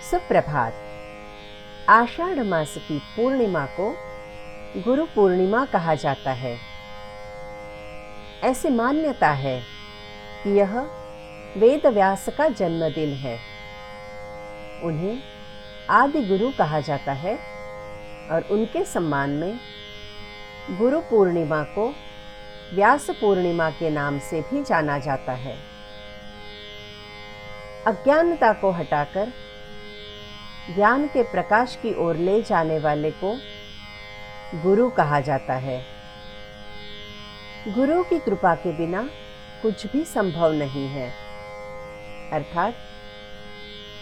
सुप्रभात। आषाढ़ मास की पूर्णिमा को गुरु पूर्णिमा कहा जाता है। ऐसी मान्यता है कि यह वेद व्यास का जन्मदिन है। उन्हें आदि गुरु कहा जाता है और उनके सम्मान में गुरु पूर्णिमा को व्यास पूर्णिमा के नाम से भी जाना जाता है। अज्ञानता को हटाकर ज्ञान के प्रकाश की ओर ले जाने वाले को गुरु कहा जाता है। गुरु की कृपा के बिना कुछ भी संभव नहीं है। अर्थात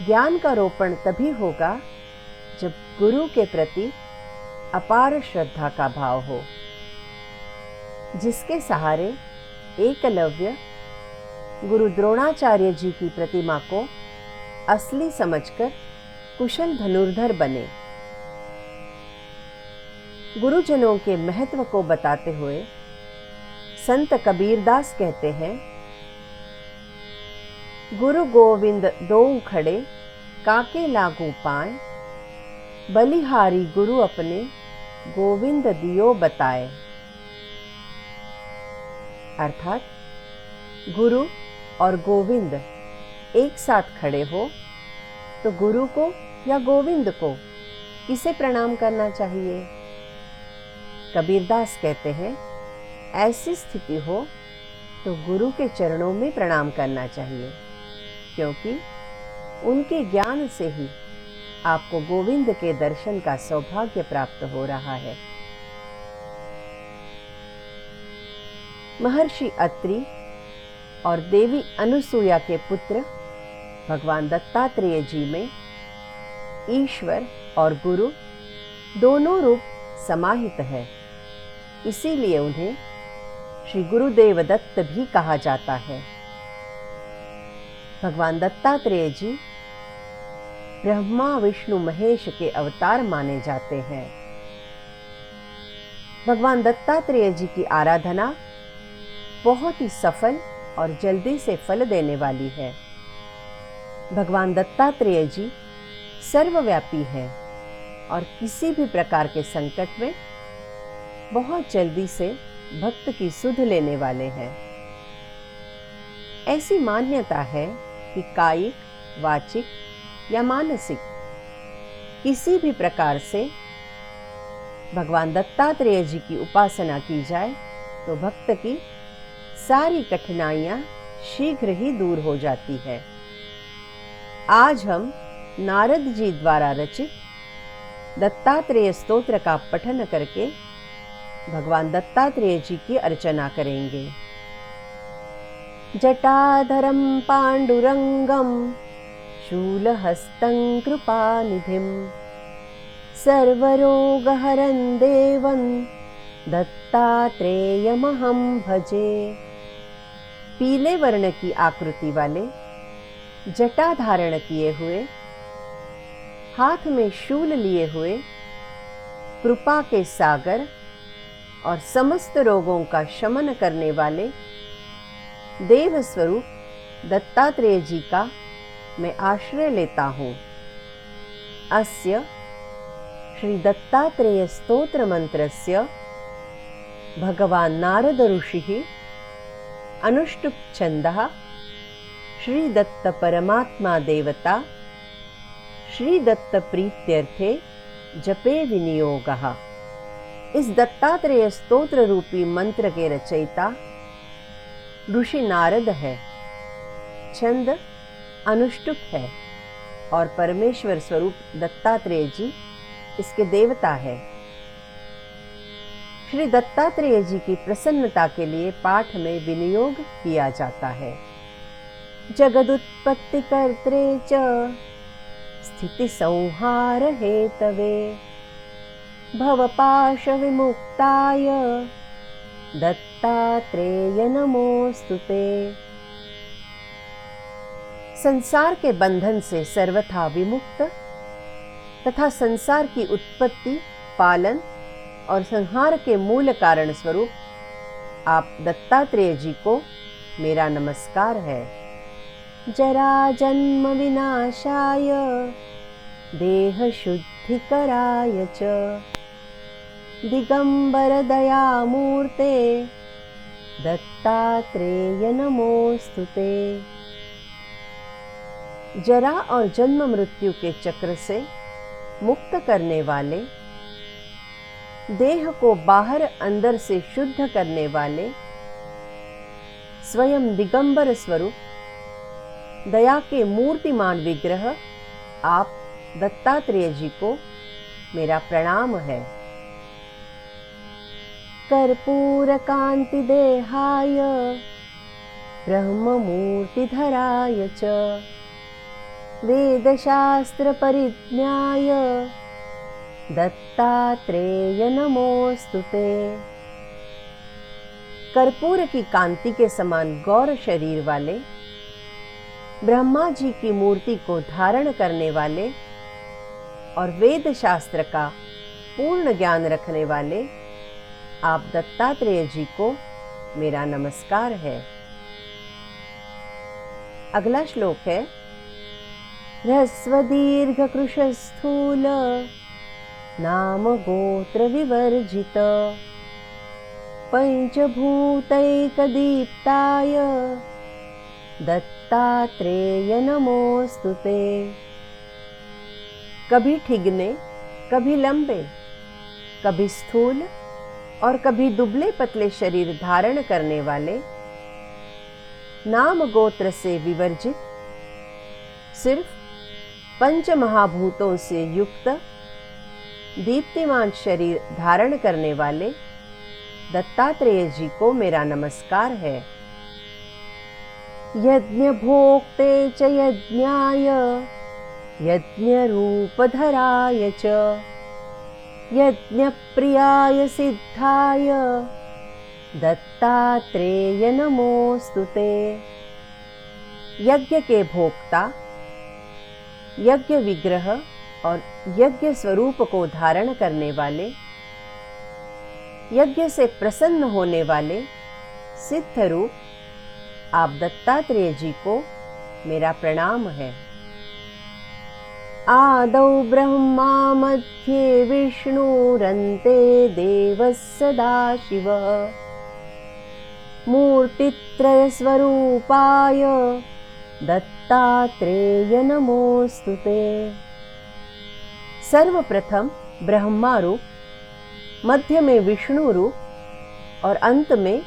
ज्ञान का रोपण तभी होगा जब गुरु के प्रति अपार श्रद्धा का भाव हो, जिसके सहारे एकलव्य गुरु द्रोणाचार्य जी की प्रतिमा को असली समझकर कुशल धनुर्धर बने। गुरुजनों के महत्व को बताते हुए संत कबीरदास कहते हैं, गुरु गोविंद दो खड़े काके लागू पाए, बलिहारी गुरु अपने गोविंद दियो बताए। अर्थात गुरु और गोविंद एक साथ खड़े हो तो गुरु को या गोविंद को किसे प्रणाम करना चाहिए? कबीरदास कहते हैं, ऐसी स्थिति हो तो गुरु के चरणों में प्रणाम करना चाहिए, क्योंकि उनके ज्ञान से ही आपको गोविंद के दर्शन का सौभाग्य प्राप्त हो रहा है। महर्षि अत्रि और देवी अनुसूया के पुत्र भगवान दत्तात्रेय जी में ईश्वर और गुरु दोनों रूप समाहित है। इसीलिए उन्हें श्री गुरुदेव दत्त भी कहा जाता है। भगवान दत्तात्रेय जी ब्रह्मा विष्णु महेश के अवतार माने जाते हैं। भगवान दत्तात्रेय जी की आराधना बहुत ही सफल और जल्दी से फल देने वाली है। भगवान दत्तात्रेय जी सर्वव्यापी हैं और किसी भी प्रकार के संकट में बहुत जल्दी से भक्त की सुध लेने वाले हैं। ऐसी मान्यता है कि कायिक, वाचिक या मानसिक किसी भी प्रकार से भगवान दत्तात्रेय जी की उपासना की जाए तो भक्त की सारी कठिनाइयां शीघ्र ही दूर हो जाती है। आज हम नारद जी द्वारा रचित दत्तात्रेय स्तोत्र का पठन करके भगवान दत्तात्रेय जी की अर्चना करेंगे। जटाधरं पांडुरंगं शूलहस्तं कृपानिधिं सर्वरोगहरं देवं दत्तात्रेयमहं भजे। पीले वर्ण की आकृति वाले जटा धारण किए हुए, हाथ में शूल लिए हुए, कृपा के सागर और समस्त रोगों का शमन करने वाले देव स्वरूप दत्तात्रेय जी का मैं आश्रय लेता हूँ। अस्य श्री दत्तात्रेय स्तोत्र मंत्रस्य भगवान नारद ऋषिः अनुष्टुप छंदः श्री दत्त परमात्मा देवता श्री दत्त प्रीत्यर्थे जपे विनियोगः। इस दत्तात्रेय स्तोत्र रूपी मंत्र के रचयिता ऋषि नारद है। छंद अनुष्टुप है और परमेश्वर स्वरूप दत्तात्रेय जी इसके देवता है। श्री दत्तात्रेय जी की प्रसन्नता के लिए पाठ में विनियोग किया जाता है। जगदुत्पत्ति कर्त्रे च स्थिति संहार हेतवे भवपाश विमुक्ताय दत्तात्रेय नमोस्तुते। संसार के बंधन से सर्वथा विमुक्त तथा संसार की उत्पत्ति, पालन और संहार के मूल कारण स्वरूप आप दत्तात्रेय जी को मेरा नमस्कार है। जरा जन्म विनाशाय देह शुद्धिकराय च दिगंबर दयामूर्ते दत्तात्रेय नमोस्तुते। जरा और जन्म मृत्यु के चक्र से मुक्त करने वाले, देह को बाहर अंदर से शुद्ध करने वाले, स्वयं दिगंबर स्वरूप दया के मूर्तिमान विग्रह आप दत्तात्रेय जी को मेरा प्रणाम है। कर्पूर कांति देहाय ब्रह्म मूर्तिधराय च वेद शास्त्र परिज्ञाय दत्तात्रेय नमोस्तुते। कर्पूर की कांति के समान गौर शरीर वाले, ब्रह्मा जी की मूर्ति को धारण करने वाले और वेद शास्त्र का पूर्ण ज्ञान रखने वाले आप दत्तात्रेय जी को मेरा नमस्कार है। अगला श्लोक है ह्रस्व दीर्घ कृश स्थूल नाम गोत्र विवर्जित पंचभूतैक दीप्ताय दत्तात्रेय नमोस्तुते। कभी ठिगने, कभी लंबे, कभी स्थूल और कभी दुबले पतले शरीर धारण करने वाले, नाम गोत्र से विवर्जित, सिर्फ पंच महाभूतों से युक्त दीप्तिमान शरीर धारण करने वाले दत्तात्रेय जी को मेरा नमस्कार है। यज्ञ भोक्ते च यज्ञाय यज्ञ रूपधराय च यज्ञ प्रियाय सिद्धाय दत्तात्रेय नमोस्तुते। यज्ञ के भोक्ता, यज्ञ विग्रह और यज्ञ स्वरूप को धारण करने वाले, यज्ञ से प्रसन्न होने वाले सिद्ध रूप आप दत्तात्रेय जी को मेरा प्रणाम है। आदौ ब्रह्मा मध्ये विष्णुरन्ते देवः सदाशिवः मूर्तित्रय स्वरूपाय दत्तात्रेय नमोस्तुते। सर्वप्रथम ब्रह्मा रूप, मध्य में विष्णु रूप और अंत में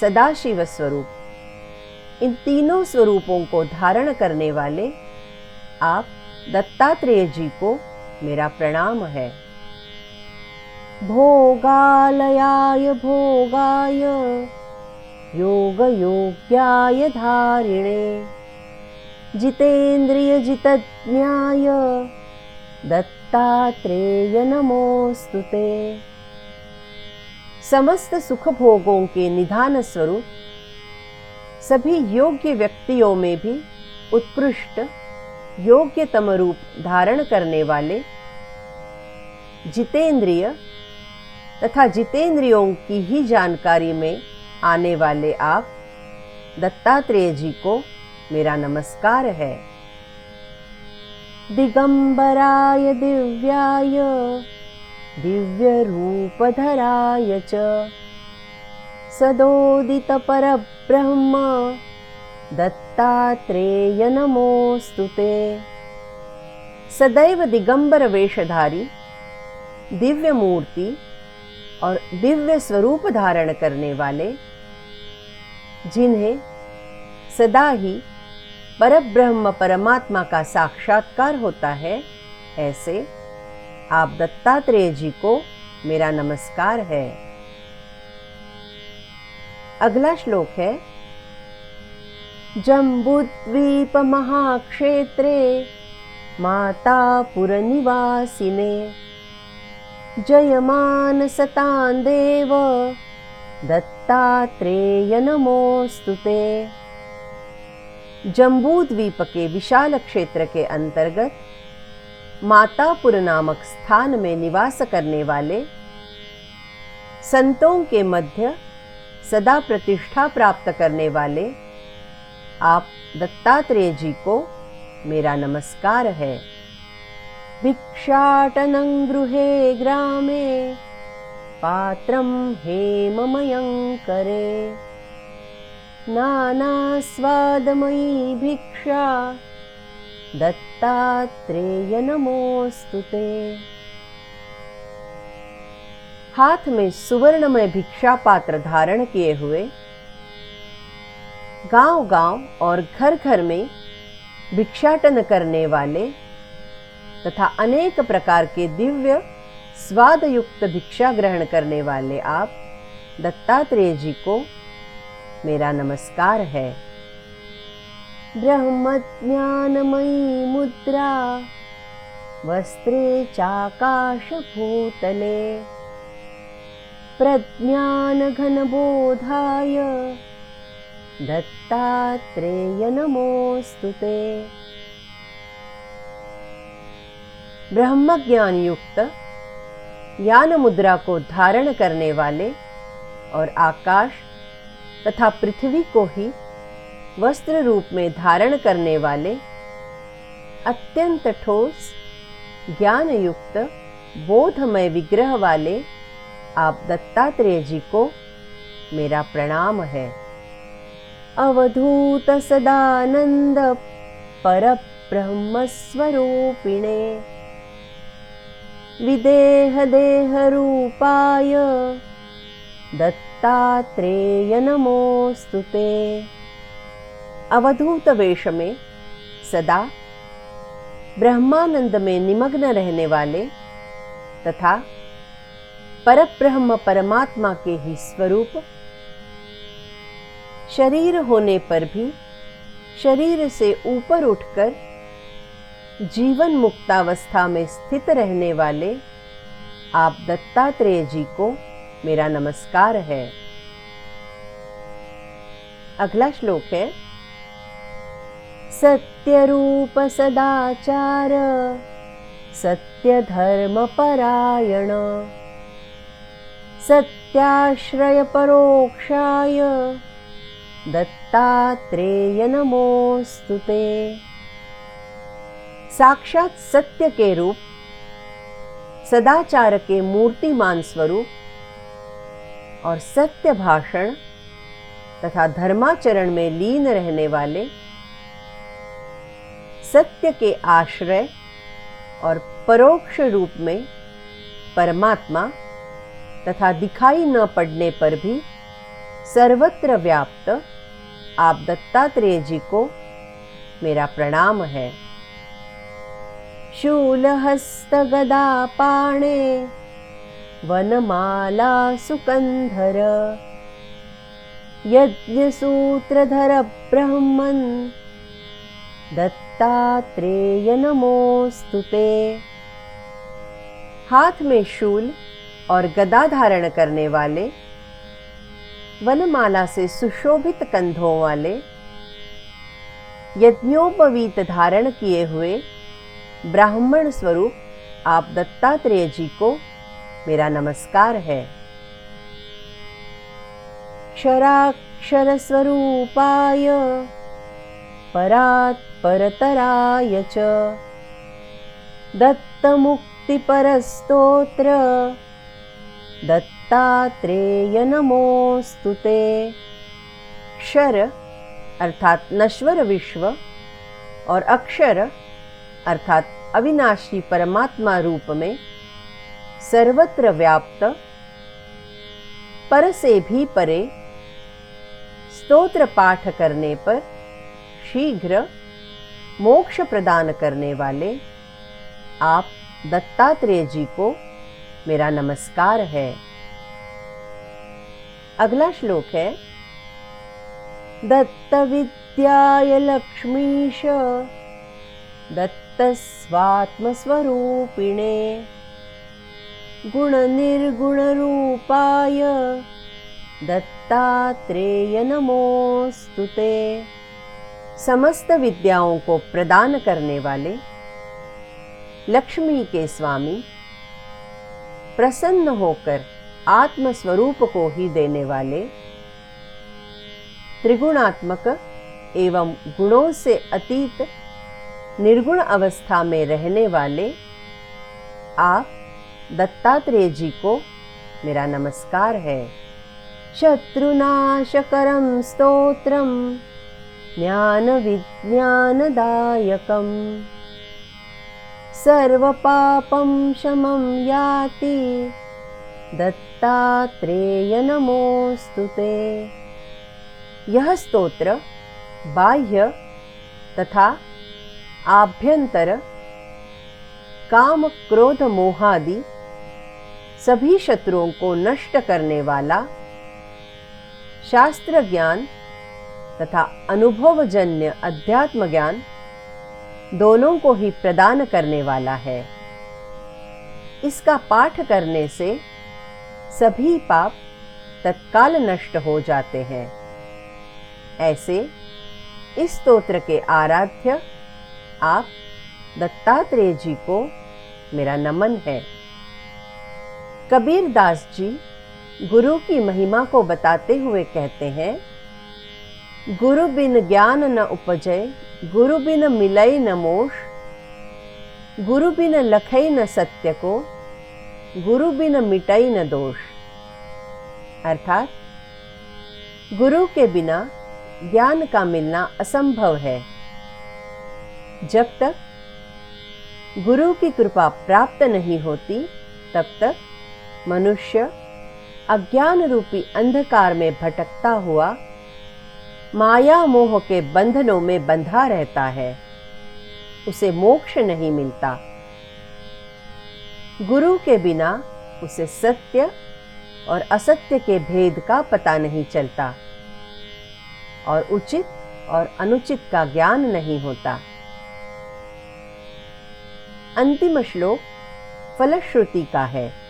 सदाशिव स्वरूप, इन तीनों स्वरूपों को धारण करने वाले आप दत्तात्रेय जी को मेरा प्रणाम है। भोगालयाय भोगाय योग योग्याय धारिणे जितेन्द्रिय जितज्ञाय दत्तात्रेय नमोस्तुते। समस्त सुख भोगों के निधान स्वरूप, सभी योग्य व्यक्तियों में भी उत्कृष्ट योग्यतम रूप धारण करने वाले, जितेंद्रिय तथा जितेंद्रियों की ही जानकारी में आने वाले आप दत्तात्रेय जी को मेरा नमस्कार है। दिगंबराय दिव्याय दिव्य रूपधराय च सदोदित परब्रह्म दत्तात्रेय नमोस्तुते। सदैव दिगंबर वेशधारी, दिव्य मूर्ति और दिव्य स्वरूप धारण करने वाले, जिन्हें सदा ही परब्रह्म परमात्मा का साक्षात्कार होता है, ऐसे आप दत्तात्रेय जी को मेरा नमस्कार है। अगला श्लोक है जम्बूद्वीप महाक्षेत्रे मातापुर निवासिने जयमान सतां देव दत्तात्रेय नमोस्तुते। जम्बूद्वीप के विशाल क्षेत्र के अंतर्गत मातापुर नामक स्थान में निवास करने वाले, संतों के मध्य सदा प्रतिष्ठा प्राप्त करने वाले आप दत्तात्रेय जी को मेरा नमस्कार है। भिक्षाटनं गृहे ग्रामे पात्रं हेममयं करे नानास्वादमयी भिक्षा दत्तात्रेय नमोस्तु ते। हाथ में सुवर्णमय भिक्षा पात्र धारण किए हुए गांव-गांव और घर-घर में भिक्षाटन करने वाले तथा अनेक प्रकार के दिव्य स्वाद युक्त भिक्षा ग्रहण करने वाले आप दत्तात्रेय जी को मेरा नमस्कार है। ब्रह्मज्ञानमयी मुद्रा वस्त्रे चाकाशभूतले प्रज्ञानघनबोधाय दत्तात्रेय नमोस्तु ते। ब्रह्म ज्ञान युक्त ज्ञान मुद्रा को धारण करने वाले और आकाश तथा पृथ्वी को ही वस्त्र रूप में धारण करने वाले अत्यंत ठोस ज्ञान युक्त बोधमय विग्रह वाले आप दत्तात्रेय जी को मेरा प्रणाम है। अवधूत सदानंद परब्रह्म स्वरूपिणे विदेह देह रूपाय दत्तात्रेय नमोस्तु ते। अवधूत वेश में सदा ब्रह्मानंद में निमग्न रहने वाले तथा परब्रह्म परमात्मा के ही स्वरूप, शरीर होने पर भी शरीर से ऊपर उठकर जीवन मुक्तावस्था में स्थित रहने वाले आप दत्तात्रेय जी को मेरा नमस्कार है। अगला श्लोक है सत्य रूप सदाचार सत्य धर्म परायण सत्याश्रय परोक्षाय दत्तात्रेय नमोस्तु ते। साक्षात सत्य के रूप, सदाचार के मूर्तिमान स्वरूप और सत्य भाषण तथा धर्माचरण में लीन रहने वाले, सत्य के आश्रय और परोक्ष रूप में परमात्मा तथा दिखाई न पड़ने पर भी सर्वत्र व्याप्त आप दत्तात्रेय जी को मेरा प्रणाम है। शूलहस्त गदा पाणे वनमाला सुकंधर यज्ञसूत्रधर ब्रह्मन् दत्तात्रेय नमोस्तु ते। हाथ में शूल और गदा धारण करने वाले, वनमाला से सुशोभित कंधों वाले, यज्ञोपवीत धारण किए हुए ब्राह्मण स्वरूप आप दत्तात्रेय जी को मेरा नमस्कार है। क्षराक्षर स्वरूपाय परात् परतराय च दत्तमुक्ति परस्तोत्र दत्तात्रेय नमोस्तु ते। क्षर अर्थात नश्वर विश्व और अक्षर अर्थात अविनाशी परमात्मा रूप में सर्वत्र व्याप्त, पर से भी परे, स्तोत्र पाठ करने पर शीघ्र मोक्ष प्रदान करने वाले आप दत्तात्रेय जी को मेरा नमस्कार है। अगला श्लोक है दत्त विद्याय लक्ष्मीश दत्त स्वात्म स्वरूपिणे गुण निर्गुण रूपाय दत्तात्रेय नमोस्तु ते। समस्त विद्याओं को प्रदान करने वाले, लक्ष्मी के स्वामी, प्रसन्न होकर आत्म स्वरूप को ही देने वाले, त्रिगुणात्मक एवं गुणों से अतीत निर्गुण अवस्था में रहने वाले आप दत्तात्रेय जी को मेरा नमस्कार है। शत्रुनाशकरं स्तोत्रम ज्ञान विज्ञानदायकम सर्वपापं शमं याति दत्तात्रेय नमोस्तुते। यह स्तोत्र बाह्य तथा आभ्यंतर काम क्रोध मोहादि सभी शत्रुओं को नष्ट करने वाला, शास्त्र ज्ञान तथा अनुभवजन्य अध्यात्म ज्ञान दोनों को ही प्रदान करने वाला है। इसका पाठ करने से सभी पाप तत्काल नष्ट हो जाते हैं। ऐसे इस स्तोत्र के आराध्य आप दत्तात्रेय जी को मेरा नमन है। कबीर दास जी गुरु की महिमा को बताते हुए कहते हैं, गुरु बिन ज्ञान न उपजय, गुरु बिन मिलय न मोष, गुरु बिन लखई न सत्य को, गुरु बिन मिटई न दोष। अर्थात गुरु के बिना ज्ञान का मिलना असंभव है। जब तक गुरु की कृपा प्राप्त नहीं होती तब तक मनुष्य अज्ञान रूपी अंधकार में भटकता हुआ माया मोह के बंधनों में बंधा रहता है। उसे मोक्ष नहीं मिलता। गुरु के बिना उसे सत्य और असत्य के भेद का पता नहीं चलता और उचित और अनुचित का ज्ञान नहीं होता। अंतिम श्लोक फलश्रुति का है।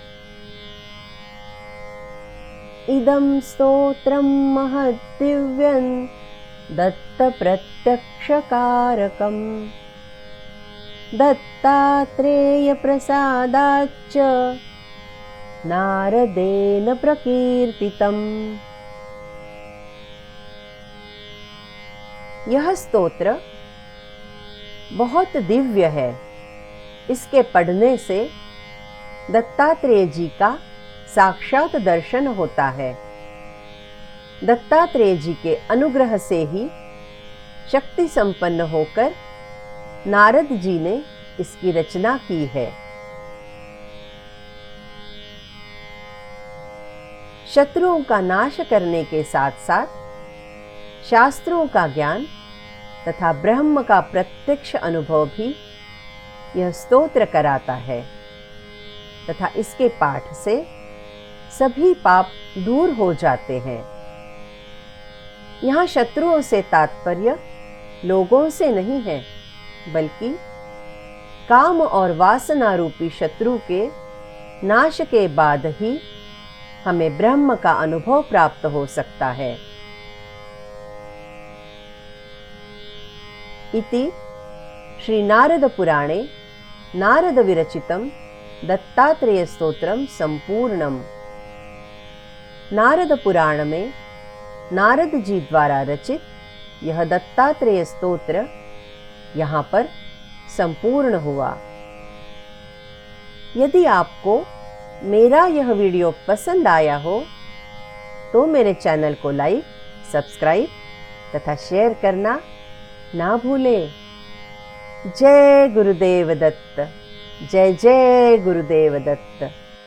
इदं स्तोत्रं महद्दिव्यं दत्त प्रत्यक्षकारकं दत्तात्रेय प्रसादाच्च नारदेन प्रकीर्तितम्। यह स्तोत्र बहुत दिव्य है। इसके पढ़ने से दत्तात्रेय जी का साक्षात दर्शन होता है। दत्तात्रेय जी के अनुग्रह से ही शक्ति संपन्न होकर नारद जी ने इसकी रचना की है। शत्रुओं का नाश करने के साथ साथ शास्त्रों का ज्ञान तथा ब्रह्म का प्रत्यक्ष अनुभव भी यह स्तोत्र कराता है तथा इसके पाठ से सभी पाप दूर हो जाते हैं। यहाँ शत्रुओं से तात्पर्य लोगों से नहीं है, बल्कि काम और वासना रूपी शत्रु के नाश के बाद ही हमें ब्रह्म का अनुभव प्राप्त हो सकता है। इति श्री नारद पुराणे नारद विरचितम दत्तात्रेय स्तोत्रम संपूर्णम। नारद पुराण में नारद जी द्वारा रचित यह दत्तात्रेय स्तोत्र यहाँ पर संपूर्ण हुआ। यदि आपको मेरा यह वीडियो पसंद आया हो तो मेरे चैनल को लाइक, सब्सक्राइब तथा शेयर करना ना भूलें। जय गुरुदेव दत्त। जय जय गुरुदेव दत्त।